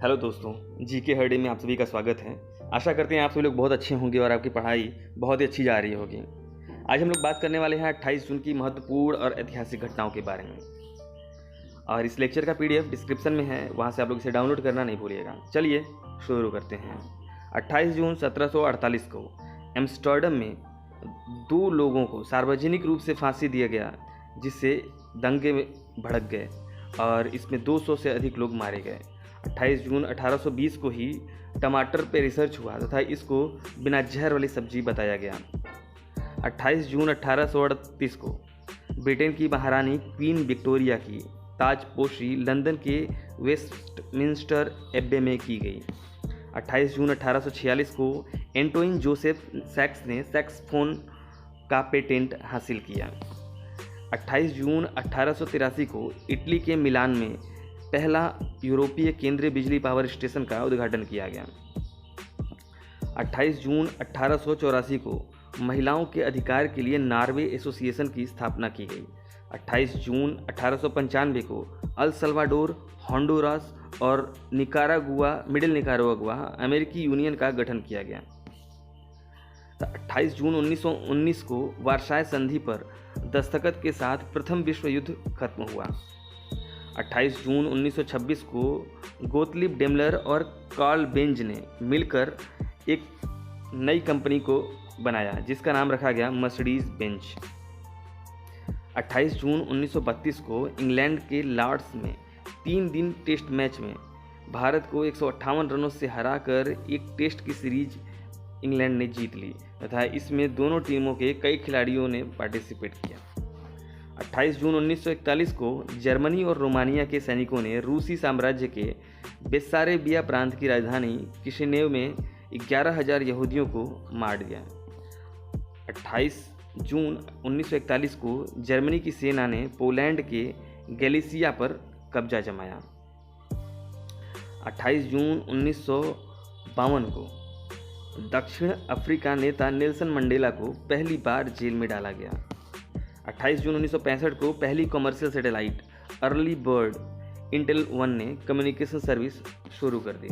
Hello दोस्तों, GK हर day में आप सभी का स्वागत है। आशा करते हैं आप सभी लोग बहुत अच्छे होंगे और आपकी पढ़ाई बहुत ही अच्छी जा रही होगी। आज हम लोग बात करने वाले हैं 28 जून की महत्वपूर्ण और ऐतिहासिक घटनाओं के बारे में। और इस लेक्चर का पीडीएफ डिस्क्रिप्शन में है, वहाँ से आप लोग इसे डाउनलोड करना नहीं भूलिएगा। चलिए शुरू करते हैं। 28 जून 1748 को एम्स्टर्डम में 2 लोगों को सार्वजनिक रूप से फांसी दिया गया, जिससे दंगे में भड़क गए और इसमें 200 से अधिक लोग मारे गए। 28 जून 1820 को ही टमाटर पे रिसर्च हुआ तथा इसको बिना जहर वाली सब्जी बताया गया। 28 जून 1838 को ब्रिटेन की महारानी क्वीन विक्टोरिया की ताजपोशी लंदन के वेस्टमिंस्टर एब्बे में की गई। 28 जून 1846 को एंटोइन जोसेफ सैक्स ने सैक्सफोन का पेटेंट हासिल किया। 28 जून 1883 को इटली के मिलान में पहला यूरोपीय केंद्रीय बिजली पावर स्टेशन का उद्घाटन किया गया। 28 जून 1884 को महिलाओं के अधिकार के लिए नॉर्वे एसोसिएशन की स्थापना की गई। 28 जून 1895 को अल सल्वाडोर, होंडुरास और मिडिल निकारागुआ अमेरिकी यूनियन का गठन किया गया। 28 जून 1919 को वर्साय संधि पर दस्तखत के साथ प्रथम विश्व युद्ध खत्म हुआ। 28 जून 1926 को गोतलिब डेमलर और कार्ल बेंज ने मिलकर एक नई कंपनी को बनाया, जिसका नाम रखा गया मर्सिडीज बेंज। 28 जून 1932 को इंग्लैंड के लॉर्ड्स में 3 दिन टेस्ट मैच में भारत को 158 रनों से हराकर एक टेस्ट की सीरीज इंग्लैंड ने जीत ली तथा इसमें दोनों टीमों के कई खिलाड़ियों ने पार्टिसिपेट किया। 28 जून 1941 को जर्मनी और रोमानिया के सैनिकों ने रूसी साम्राज्य के बेसारेबिया प्रांत की राजधानी किशिनेव में 11,000 यहूदियों को मार दिया। 28 जून 1941 को जर्मनी की सेना ने पोलैंड के गैलिसिया पर कब्जा जमाया। 28 जून 1952 को दक्षिण अफ्रीका नेता नेल्सन मंडेला को पहली बार जेल में डाला गया। 28 जून 1965 को पहली commercial satellite early bird Intel 1 ने कम्युनिकेशन सर्विस शुरू कर दी।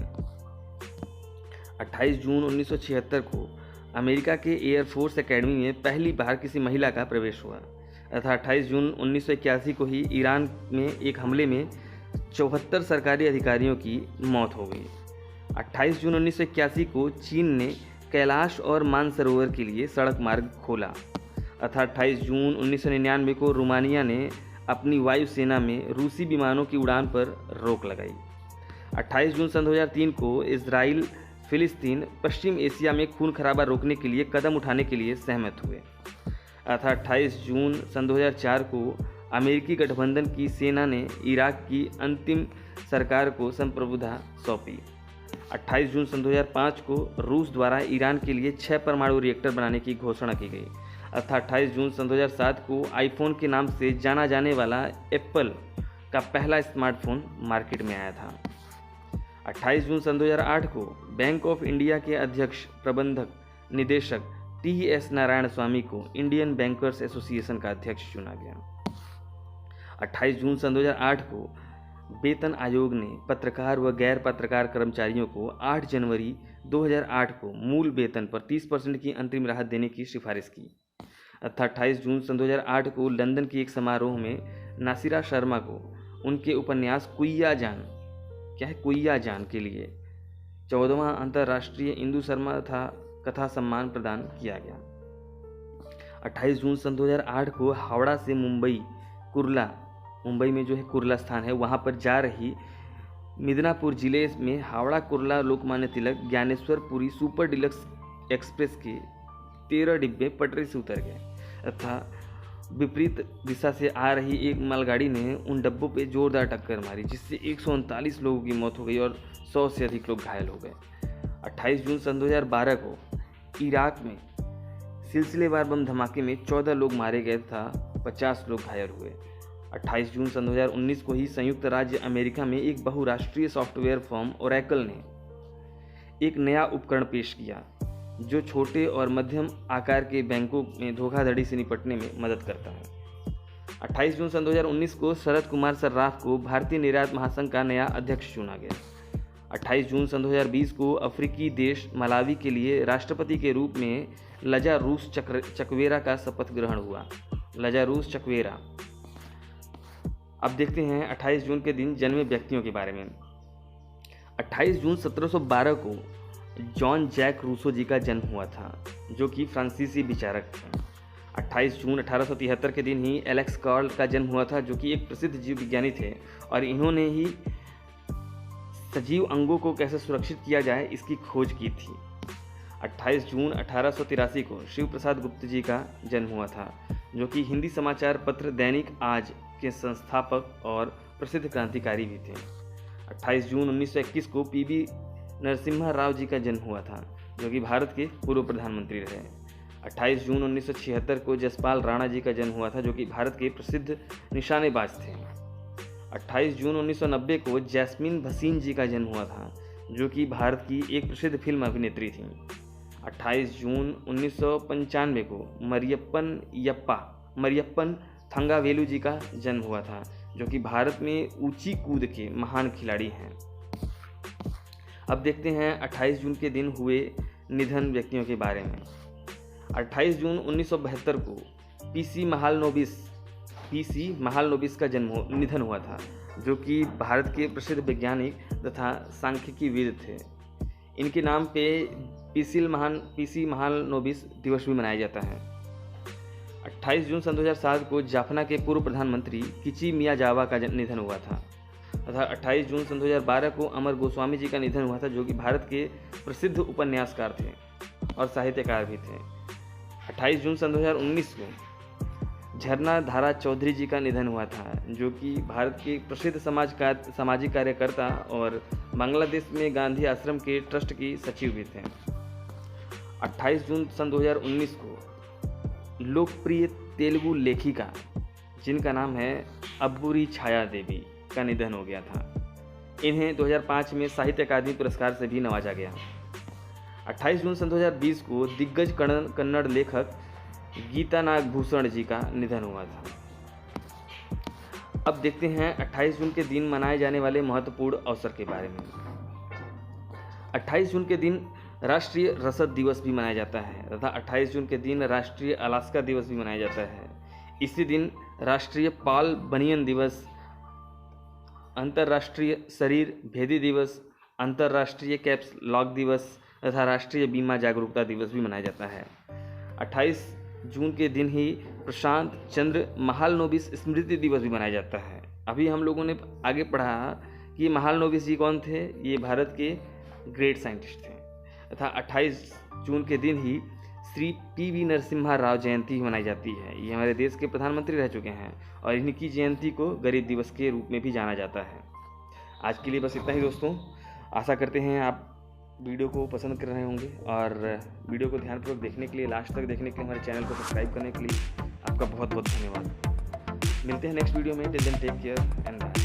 28 जून 1976 को अमेरिका के एयरफोर्स एकेडमी में पहली बार किसी महिला का प्रवेश हुआ तथा 28 जून 1981 को ही ईरान में एक हमले में 74 सरकारी अधिकारियों की मौत हो गई। 28 जून 1981 को चीन ने कैलाश और मानसरोवर के लिए सड़क मार्ग खोला तथा 28 जून 1999 को रोमानिया ने अपनी वायुसेना में रूसी विमानों की उड़ान पर रोक लगाई। 28 जून सन 2003 को इजराइल फिलिस्तीन पश्चिम एशिया में खून खराबा रोकने के लिए कदम उठाने के लिए सहमत हुए तथा 28 जून सन 2004 को अमेरिकी गठबंधन की सेना ने इराक की अंतिम सरकार को संप्रभुता सौंपी। 28 जून सन 2005 को रूस द्वारा ईरान के लिए 6 परमाणु रिएक्टर बनाने की घोषणा की गई तथा 28 जून सन 2007 को आईफोन के नाम से जाना जाने वाला एप्पल का पहला स्मार्टफोन मार्केट में आया था। 28 जून सन 2008 को बैंक ऑफ इंडिया के अध्यक्ष प्रबंधक निदेशक TS नारायण स्वामी को इंडियन बैंकर्स एसोसिएशन का अध्यक्ष चुना गया। 28 जून सन 2008 को वेतन आयोग ने पत्रकार व गैर पत्रकार कर्मचारियों को 8 जनवरी 2008 को मूल वेतन पर 30% की अंतरिम राहत देने की सिफारिश की तथा 28 जून सन 2008 को लंदन के एक समारोह में नासिरा शर्मा को उनके उपन्यास कुइया जान के लिए 14वां अंतर्राष्ट्रीय इंदु शर्मा कथा सम्मान प्रदान किया गया। 28 जून सन 2008 को हावड़ा से मुंबई में जो है कुर्ला स्थान है, वहाँ पर जा रही मिदनापुर जिले में Howrah Kurla Lokmanya Tilak ज्ञानेश्वरपुरी super deluxe express के 13 डिब्बे पटरी से उतर गए तथा विपरीत दिशा से आ रही एक मालगाड़ी ने उन डब्बों पे जोरदार टक्कर मारी, जिससे 139 लोगों की मौत हो गई और 100 से अधिक लोग घायल हो गए। 28 जून सन 2012 को इराक में सिलसिलेवार बम धमाके में 14 लोग मारे गए तथा 50 लोग घायल हुए। 28 जून सन 2019 को ही संयुक्त राज्य अमेरिका में एक बहुराष्ट्रीय सॉफ्टवेयर फर्म ओरेकल ने एक नया उपकरण पेश किया जो छोटे और मध्यम आकार के बैंकों में धोखाधड़ी से निपटने में मदद करता है। 28 जून सन 2019 को शरद कुमार सर्राफ को भारतीय निर्यात महासंघ का नया अध्यक्ष चुना गया। 28 जून सन 2020 को अफ्रीकी देश मलावी के लिए राष्ट्रपति के रूप में लजारूस चकवेरा का शपथ ग्रहण हुआ। लजारूस चकवेरा। अब देखते हैं 28 जून के दिन जन्मे व्यक्तियों के बारे में। 28 जून 1712 को जॉन जैक रूसो जी का जन्म हुआ था, जो कि फ्रांसीसी विचारक थे। 28 जून 1873 के दिन ही एलेक्स कार्ल का जन्म हुआ था, जो कि एक प्रसिद्ध जीव विज्ञानी थे और इन्होंने ही सजीव अंगों को कैसे सुरक्षित किया जाए इसकी खोज की थी। 28 जून 1883 को शिव प्रसाद गुप्त जी का जन्म हुआ था, जो कि हिंदी समाचार पत्र दैनिक आज के संस्थापक और प्रसिद्ध क्रांतिकारी भी थे। 28 जून 1921 को पीवी नरसिम्हा राव जी का जन्म हुआ था, जो कि भारत के पूर्व प्रधानमंत्री रहे। 28 जून 1976 को जसपाल राणा जी का जन्म हुआ था, जो कि भारत के प्रसिद्ध निशानेबाज थे। 28 जून 1990 को जैस्मीन भसीन जी का जन्म हुआ था, जो कि भारत की एक प्रसिद्ध फिल्म अभिनेत्री थी। 28 जून 1995 को मरियप्पन थंगावेलु जी का जन्म हुआ था, जो कि भारत में ऊंची कूद के महान खिलाड़ी हैं। अब देखते हैं 28 जून के दिन हुए निधन व्यक्तियों के बारे में। 28 जून 1972 को पीसी महालनोबिस का निधन हुआ था, जो कि भारत के प्रसिद्ध वैज्ञानिक तथा सांख्यिकीविद थे। इनके नाम पे पीसी महालनोबिस दिवस भी मनाया जाता है। 28 जून सन 2007 को जाफना के पूर्व प्रधानमंत्री किची मियाजावा का निधन हुआ था तथा 28 जून सन 2012 को अमर गोस्वामी जी का निधन हुआ था, जो कि भारत के प्रसिद्ध उपन्यासकार थे और साहित्यकार भी थे। 28 जून सन 2019 को झरना धारा चौधरी जी का निधन हुआ था, जो कि भारत के प्रसिद्ध सामाजिक कार्यकर्ता और बांग्लादेश में गांधी आश्रम के ट्रस्ट की सचिव भी थे। 28 जून सन 2019 को लोकप्रिय तेलुगु लेखिका जिनका नाम है अब्बूरी छाया देवी का निधन हो गया था। इन्हें 2005 में साहित्य अकादमी पुरस्कार से भी नवाजा गया। 28 जून सन 2020 को दिग्गज कन्नड़ लेखक गीता नागभूषण जी का निधन हुआ था। अब देखते हैं 28 जून के दिन मनाए जाने वाले महत्वपूर्ण अवसर के बारे में। 28 जून के दिन राष्ट्रीय रसद दिवस भी मनाया जाता है तथा 28 जून के दिन राष्ट्रीय अलास्का दिवस भी मनाया जाता है। इसी दिन राष्ट्रीय पाल बनियन दिवस, अंतर्राष्ट्रीय शरीर भेदी दिवस, अंतर्राष्ट्रीय कैप्स लॉक दिवस तथा राष्ट्रीय बीमा जागरूकता दिवस भी मनाया जाता है। 28 जून के दिन ही प्रशांत चंद्र महालनोबिस स्मृति दिवस भी मनाया जाता है। अभी हम लोगों ने आगे पढ़ा कि महालनोबिस जी कौन थे। ये भारत के ग्रेट साइंटिस्ट थे तथा 28 जून के दिन ही श्री पीवी नरसिम्हा राव जयंती मनाई जाती है। ये हमारे देश के प्रधानमंत्री रह चुके हैं और इनकी जयंती को गरीब दिवस के रूप में भी जाना जाता है। आज के लिए बस इतना ही दोस्तों। आशा करते हैं आप वीडियो को पसंद कर रहे होंगे और वीडियो को ध्यानपूर्वक देखने के लिए, लास्ट तक देखने के लिए, हमारे चैनल को सब्सक्राइब करने के लिए आपका बहुत बहुत धन्यवाद। मिलते हैं नेक्स्ट वीडियो में। Till then take care and bye.